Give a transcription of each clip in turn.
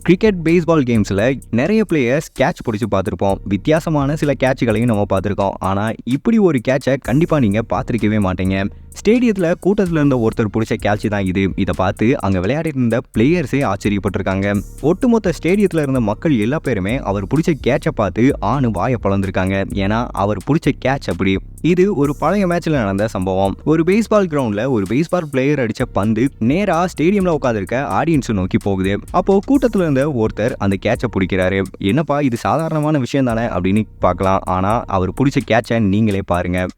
Cricket, baseball கேம்ஸில் நிறைய players catch பிடிச்சி பார்த்துருப்போம். வித்தியாசமான சில கேட்சுகளையும் நம்ம பார்த்துருக்கோம். ஆனால் இப்படி ஒரு கேட்சை கண்டிப்பாக நீங்கள் பார்த்துருக்கவே மாட்டீங்க. ஸ்டேடியத்தில் கூட்டத்தில் இருந்த ஒருத்தர் பிடிச்ச கேட்ச் தான் இது. இதை பார்த்து அங்கே விளையாடிட்டு இருந்த பிளேயர்ஸே ஆச்சரியப்பட்டிருக்காங்க. ஒட்டுமொத்த ஸ்டேடியத்தில் இருந்த மக்கள் எல்லா பேருமே அவர் பிடிச்ச கேட்சை பார்த்து வாயை பிளந்திருக்காங்க. ஏன்னா அவர் பிடிச்ச கேட்ச் அப்படி. இது ஒரு பழைய மேட்ச்ல நடந்த சம்பவம். ஒரு பேஸ்பால் கிரவுண்ட்ல ஒரு பேஸ்பால் பிளேயர் அடிச்ச பந்து நேரா ஸ்டேடியம்ல உட்கார்ந்திருக்க ஆடியன்ஸ் நோக்கி போகுது. அப்போ கூட்டத்துல இருந்த ஒருத்தர் அந்த கேட்சை பிடிக்கிறாரு. என்னப்பா இது சாதாரணமான விஷயம் தானே அப்படின்னு பார்க்கலாம். ஆனா அவர் பிடிச்ச கேட்சை நீங்களே பாருங்க.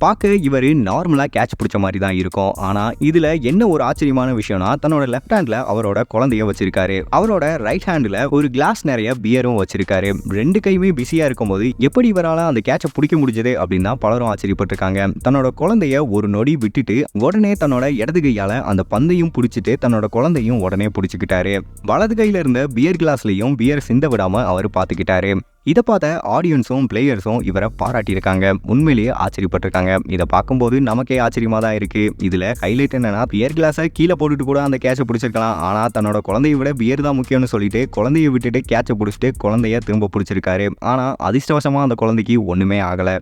பார்க்க இவர் நார்மலாக கேட்ச் பிடிச்ச மாதிரி தான் இருக்கும். ஆனால் இதில் என்ன ஒரு ஆச்சரியமான விஷயம்னா, தன்னோட லெஃப்ட் ஹேண்டில் அவரோட குழந்தைய வச்சிருக்காரு. அவரோட ரைட் ஹேண்டில் ஒரு கிளாஸ் நிறைய பியரும் வச்சிருக்காரு. ரெண்டு கையுமே பிஸியாக இருக்கும்போது எப்படி இவரால் அந்த கேட்சை பிடிக்க முடிஞ்சது அப்படின்னு தான் பலரும் ஆச்சரியப்பட்டிருக்காங்க. தன்னோட குழந்தைய ஒரு நொடி விட்டுட்டு உடனே தன்னோட இடது கையால் அந்த பந்தையும் பிடிச்சிட்டு தன்னோட குழந்தையும் உடனே பிடிச்சிக்கிட்டாரு. வலது கையில் இருந்த பியர் கிளாஸ்லையும் பியர் சிந்த விடாமல் அவர் பார்த்துக்கிட்டாரு. இதை பார்த்த ஆடியன்ஸும் பிளேயர்ஸும் இவரை பாராட்டியிருக்காங்க. உண்மையிலேயே ஆச்சரியப்பட்டிருக்காங்க. இதை பார்க்கும்போது நமக்கே ஆச்சரியமா தான் இருக்கு. இதுல ஹைலைட் என்னன்னா, பியர் கிளாஸை கீழே போட்டுட்டு கூட அந்த கேட்சை பிடிச்சிருக்கலாம். ஆனா தன்னோட குழந்தைய விட பியர் தான் முக்கியம்னு சொல்லிட்டு குழந்தைய விட்டுட்டு கேட்சை பிடிச்சிட்டு குழந்தைய திரும்ப பிடிச்சிருக்காரு. ஆனா அதிர்ஷ்டவசமா அந்த குழந்தைக்கு ஒண்ணுமே ஆகல.